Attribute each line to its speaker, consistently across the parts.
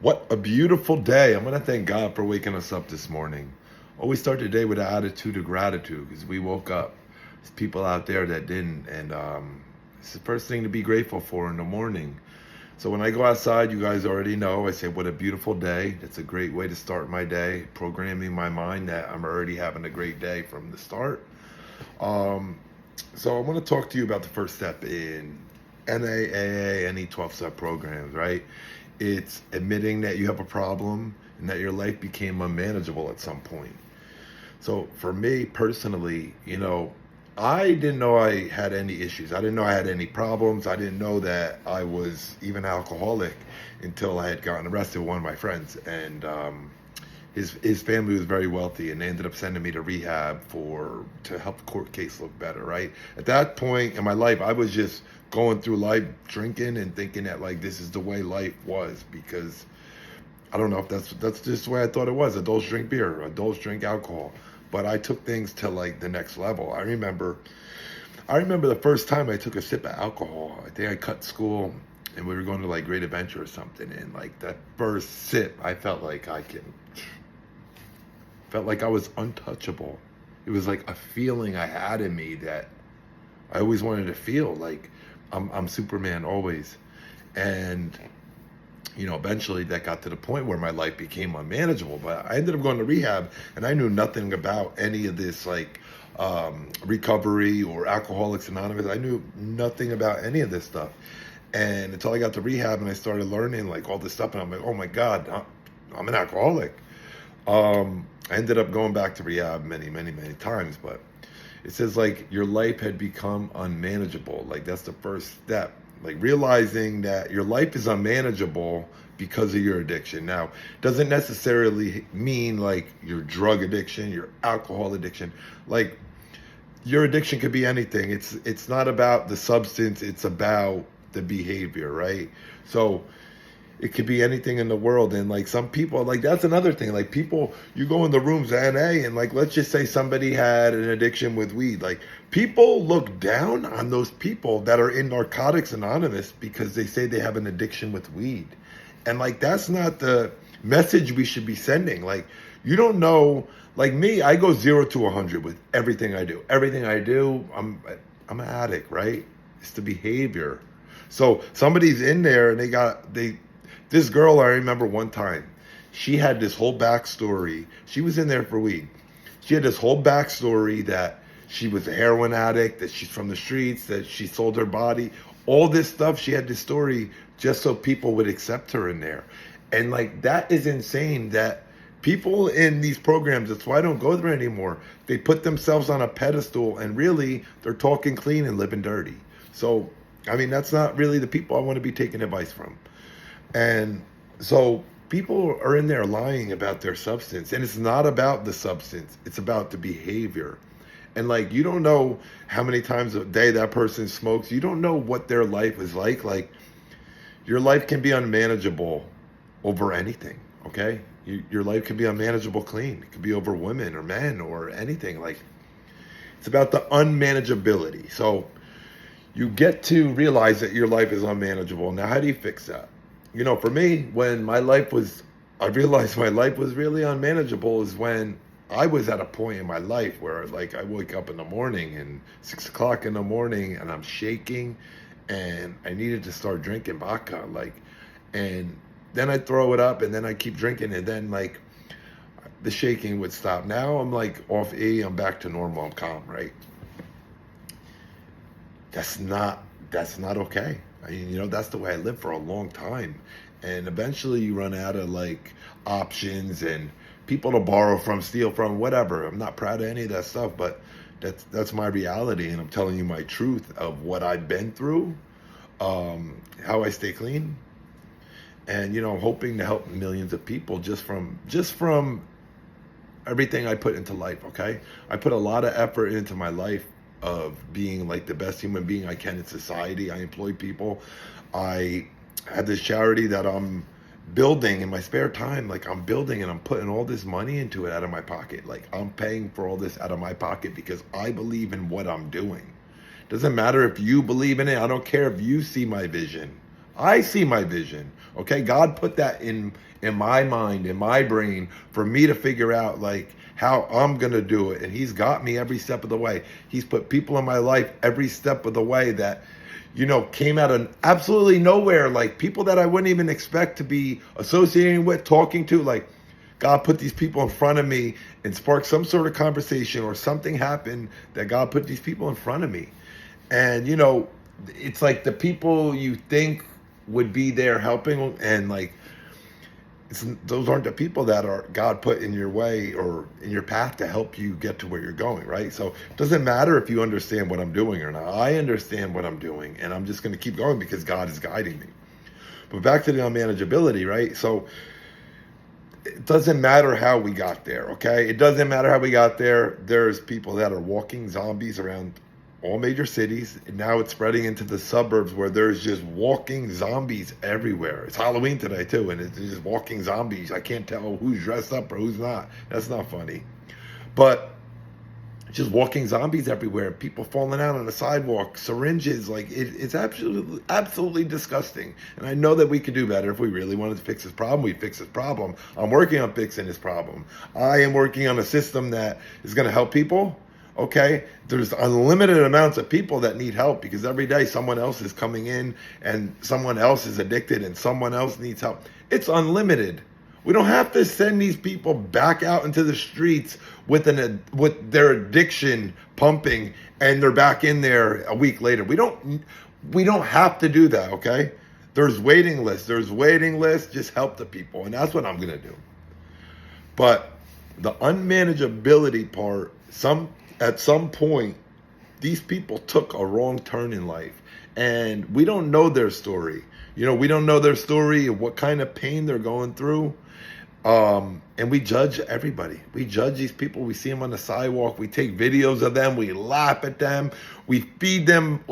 Speaker 1: What a beautiful day. I'm going to thank God for waking us up this morning. Always start the day with an attitude of gratitude because we woke up. There's people out there that didn't. And it's the first thing to be grateful for in the morning. So when I go outside, you guys already know, I say, what a beautiful day. It's a great way to start my day, programming my mind that I'm already having a great day from the start. Um, so I want to talk to you about the first step in NAAA, any 12-step programs, right? It's admitting that you have a problem and that your life became unmanageable at some point. So for me personally, I didn't know I had any issues. I didn't know I had any problems. I didn't know that I was even alcoholic until I had gotten arrested with one of my friends. And his family was very wealthy, and they ended up sending me to rehab to help the court case look better. Right at that point in my life, I was just going through life drinking and thinking that like this is the way life was, because I don't know if that's just the way I thought it was. Adults drink beer, adults drink alcohol, but I took things to like the next level. I remember the first time I took a sip of alcohol. I think I cut school and we were going to like Great Adventure or something, and like that first sip, I felt like I was untouchable. It was like a feeling I had in me that I always wanted to feel like I'm Superman always. And eventually that got to the point where my life became unmanageable. But I ended up going to rehab, and I knew nothing about any of this, like recovery or Alcoholics Anonymous. I knew nothing about any of this stuff. And until I got to rehab and I started learning like all this stuff, and I'm like, oh my God, I'm an alcoholic. I ended up going back to rehab many, many, many times, but it says like your life had become unmanageable. Like that's the first step. Like realizing that your life is unmanageable because of your addiction. Now, doesn't necessarily mean like your drug addiction, your alcohol addiction. Like your addiction could be anything. It's not about the substance, it's about the behavior, right? So it could be anything in the world. And like some people, like that's another thing. Like people, you go in the rooms at NA, and like let's just say somebody had an addiction with weed. Like people look down on those people that are in Narcotics Anonymous because they say they have an addiction with weed. And like that's not the message we should be sending. Like you don't know, like me, I go 0 to 100 with everything I do. Everything I do, I'm an addict, right? It's the behavior. So somebody's in there and this girl, I remember one time, she had this whole backstory. She was in there for weed. She had this whole backstory that she was a heroin addict, that she's from the streets, that she sold her body, all this stuff. She had this story just so people would accept her in there. And like, that is insane that people in these programs, that's why I don't go there anymore. They put themselves on a pedestal and really they're talking clean and living dirty. So, I mean, that's not really the people I want to be taking advice from. And so people are in there lying about their substance, and it's not about the substance, it's about the behavior. And like you don't know how many times a day that person smokes. You don't know what their life is like. Like your life can be unmanageable over anything, okay? Your life can be unmanageable clean. It could be over women or men or anything. Like it's about the unmanageability. So you get to realize that your life is unmanageable. Now, how do you fix that? For me, when I realized my life was really unmanageable is when I was at a point in my life where like I wake up in the morning and 6 o'clock in the morning and I'm shaking and I needed to start drinking vodka, and then I throw it up and then I keep drinking and then like the shaking would stop. Now I'm like off E, I'm back to normal, I'm calm, right? That's not okay. I mean, that's the way I lived for a long time. And eventually you run out of like options and people to borrow from, steal from, whatever. I'm not proud of any of that stuff, but that's my reality. And I'm telling you my truth of what I've been through, how I stay clean. And, I'm hoping to help millions of people just from everything I put into life, okay? I put a lot of effort into my life of being like the best human being I can in society. I employ people. I have this charity that I'm building in my spare time. Like I'm building and I'm putting all this money into it out of my pocket. Like I'm paying for all this out of my pocket because I believe in what I'm doing. Doesn't matter if you believe in it. I don't care if you see my vision. I see my vision. Okay, God put that in my mind, in my brain, for me to figure out like how I'm gonna do it. And He's got me every step of the way. He's put people in my life every step of the way that, came out of absolutely nowhere, like people that I wouldn't even expect to be associating with, talking to. Like, God put these people in front of me and sparked some sort of conversation, or something happened that God put these people in front of me. And, it's like the people you think would be there helping, and like, those aren't the people that are God put in your way or in your path to help you get to where you're going, right? So it doesn't matter if you understand what I'm doing or not. I understand what I'm doing, and I'm just going to keep going because God is guiding me. But back to the unmanageability, right? So it doesn't matter how we got there, okay? It doesn't matter how we got there. There's people that are walking zombies around all major cities, and now it's spreading into the suburbs where there's just walking zombies everywhere. It's Halloween today too, and it's just walking zombies. I can't tell who's dressed up or who's not. That's not funny. But just walking zombies everywhere, people falling out on the sidewalk, syringes, like it's absolutely disgusting. And I know that we could do better. If we really wanted to fix this problem, we fix this problem. I'm working on fixing this problem. I am working on a system that is going to help people. Okay, there's unlimited amounts of people that need help, because every day someone else is coming in and someone else is addicted and someone else needs help. It's unlimited. We don't have to send these people back out into the streets with their addiction pumping and they're back in there a week later. We don't have to do that, okay? There's waiting lists. Just help the people, and that's what I'm going to do. But the unmanageability part, at some point, these people took a wrong turn in life, and we don't know their story. We don't know their story, what kind of pain they're going through. And we judge everybody. We judge these people. We see them on the sidewalk. We take videos of them. We laugh at them. We feed them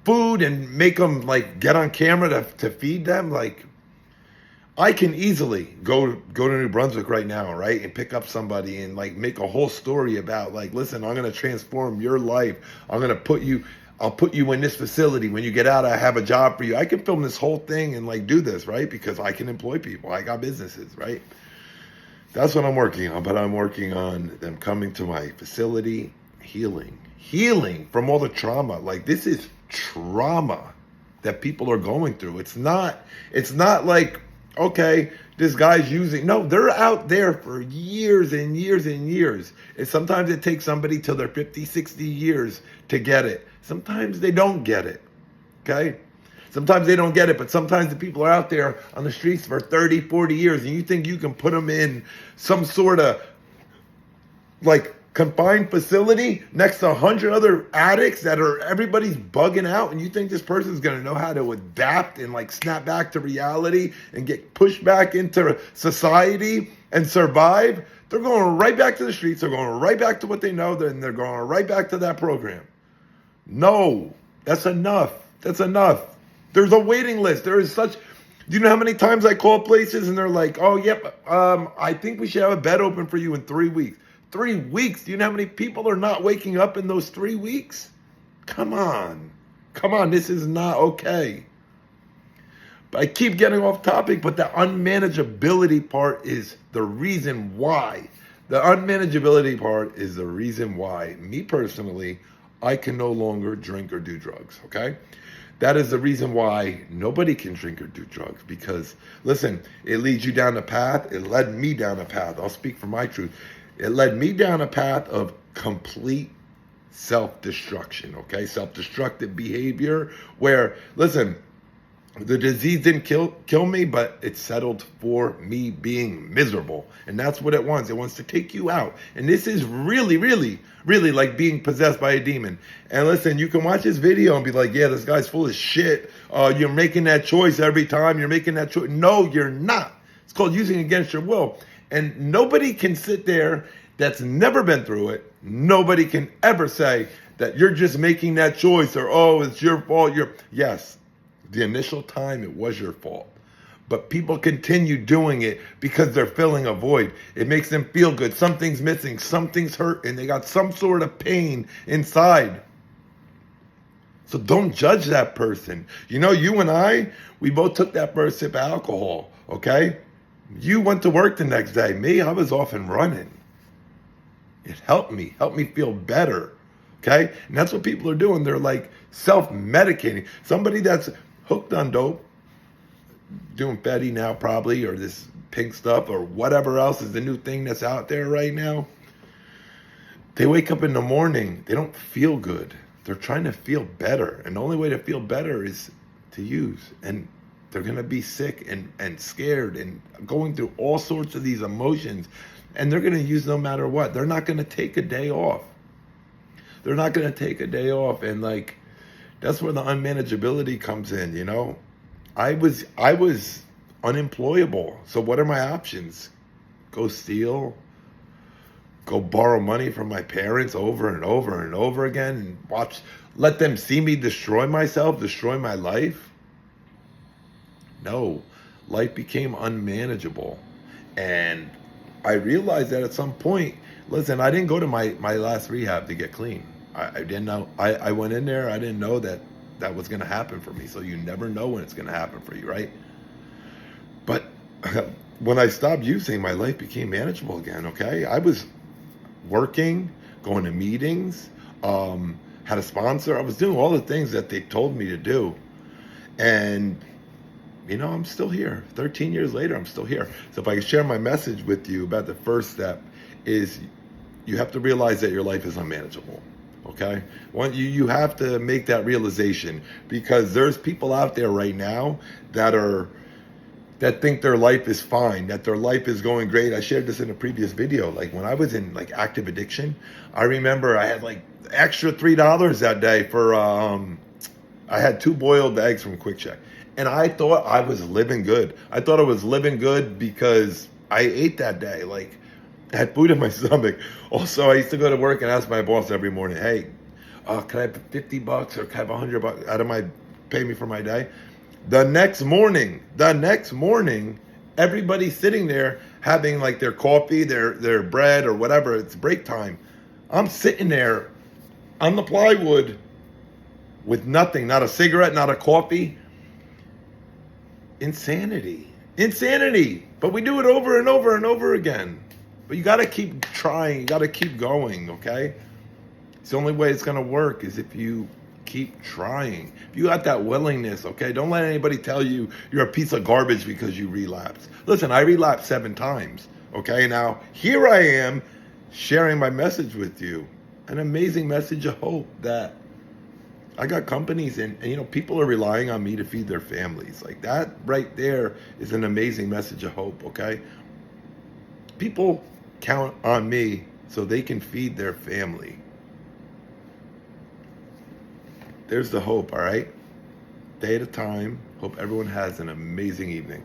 Speaker 1: food and make them like get on camera to feed them. Like, I can easily go to New Brunswick right now, right, and pick up somebody and like make a whole story about like, listen, I'm going to transform your life. I'll put you in this facility. When you get out, I have a job for you. I can film this whole thing and like do this, right? Because I can employ people. I got businesses, right? That's what I'm working on. But I'm working on them coming to my facility, healing from all the trauma. Like, this is trauma that people are going through. It's not like, okay, this guy's using. No, they're out there for years and years and years. And sometimes it takes somebody till they're 50, 60 years to get it. Sometimes they don't get it, okay? Sometimes they don't get it, but sometimes the people are out there on the streets for 30, 40 years, and you think you can put them in some sort of, like, confined facility next to 100 other addicts that are, everybody's bugging out, and you think this person's going to know how to adapt and like snap back to reality and get pushed back into society and survive? They're going right back to the streets. They're going right back to what they know, and they're going right back to that program. No, that's enough. There's a waiting list. Do you know how many times I call places and they're like, oh, yep, I think we should have a bed open for you in 3 weeks. 3 weeks. Do you know how many people are not waking up in those 3 weeks? Come on. This is not okay. But I keep getting off topic, but the unmanageability part is the reason why. The unmanageability part is the reason why, me personally, I can no longer drink or do drugs, okay? That is the reason why nobody can drink or do drugs, because, listen, it leads you down a path. It led me down a path. I'll speak for my truth. It led me down a path of complete self-destruction, okay? Self-destructive behavior where, listen, the disease didn't kill me, but it settled for me being miserable. And that's what it wants. It wants to take you out. And this is really, really, really like being possessed by a demon. And listen, you can watch this video and be like, yeah, this guy's full of shit. You're making that choice every time. You're making that choice. No, you're not. It's called using against your will. And nobody can sit there that's never been through it. Nobody can ever say that you're just making that choice or, oh, it's your fault. Yes, the initial time it was your fault. But people continue doing it because they're filling a void. It makes them feel good. Something's missing. Something's hurt. And they got some sort of pain inside. So don't judge that person. You know, you and I, we both took that first sip of alcohol, okay? You went to work the next day. Me, I was off and running. It helped me feel better, okay? And that's what people are doing. They're like self-medicating. Somebody that's hooked on dope, doing Fetty now probably, or this pink stuff, or whatever else is the new thing that's out there right now. They wake up in the morning, they don't feel good. They're trying to feel better. And the only way to feel better is to use. And they're going to be sick and scared and going through all sorts of these emotions. And they're going to use no matter what. They're not going to take a day off. They're not going to take a day off. And like, that's where the unmanageability comes in, you know? I was unemployable. So what are my options? Go steal? Go borrow money from my parents over and over and over again and let them see me destroy myself, destroy my life? No, life became unmanageable. And I realized that at some point, listen, I didn't go to my last rehab to get clean. I didn't know. I went in there, I didn't know that was going to happen for me. So you never know when it's going to happen for you, right? But when I stopped using, my life became manageable again, okay? I was working, going to meetings, had a sponsor. I was doing all the things that they told me to do. And, you know, I'm still here. 13 years later, I'm still here. So if I can share my message with you about the first step is you have to realize that your life is unmanageable. Okay? You have to make that realization, because there's people out there right now that think their life is fine, that their life is going great. I shared this in a previous video. Like when I was in like active addiction, I remember I had like extra $3 that day for, I had 2 boiled eggs from Quick Check. And I thought I was living good. I thought I was living good because I ate that day. Like I had food in my stomach. Also, I used to go to work and ask my boss every morning, hey, can I have $50 or can I have $100 out of pay me for my day? The next morning, everybody's sitting there having like their coffee, their bread or whatever. It's break time. I'm sitting there on the plywood with nothing, not a cigarette, not a coffee. Insanity. But we do it over and over and over again. But you got to keep trying. You got to keep going, okay? It's the only way it's going to work is if you keep trying. If you got that willingness, okay? Don't let anybody tell you you're a piece of garbage because you relapsed. Listen, I relapsed 7 times, okay? Now, here I am sharing my message with you. An amazing message of hope that I got companies and you know, people are relying on me to feed their families. Like that right there is an amazing message of hope, okay? People count on me so they can feed their family. There's the hope, all right? Day at a time. Hope everyone has an amazing evening.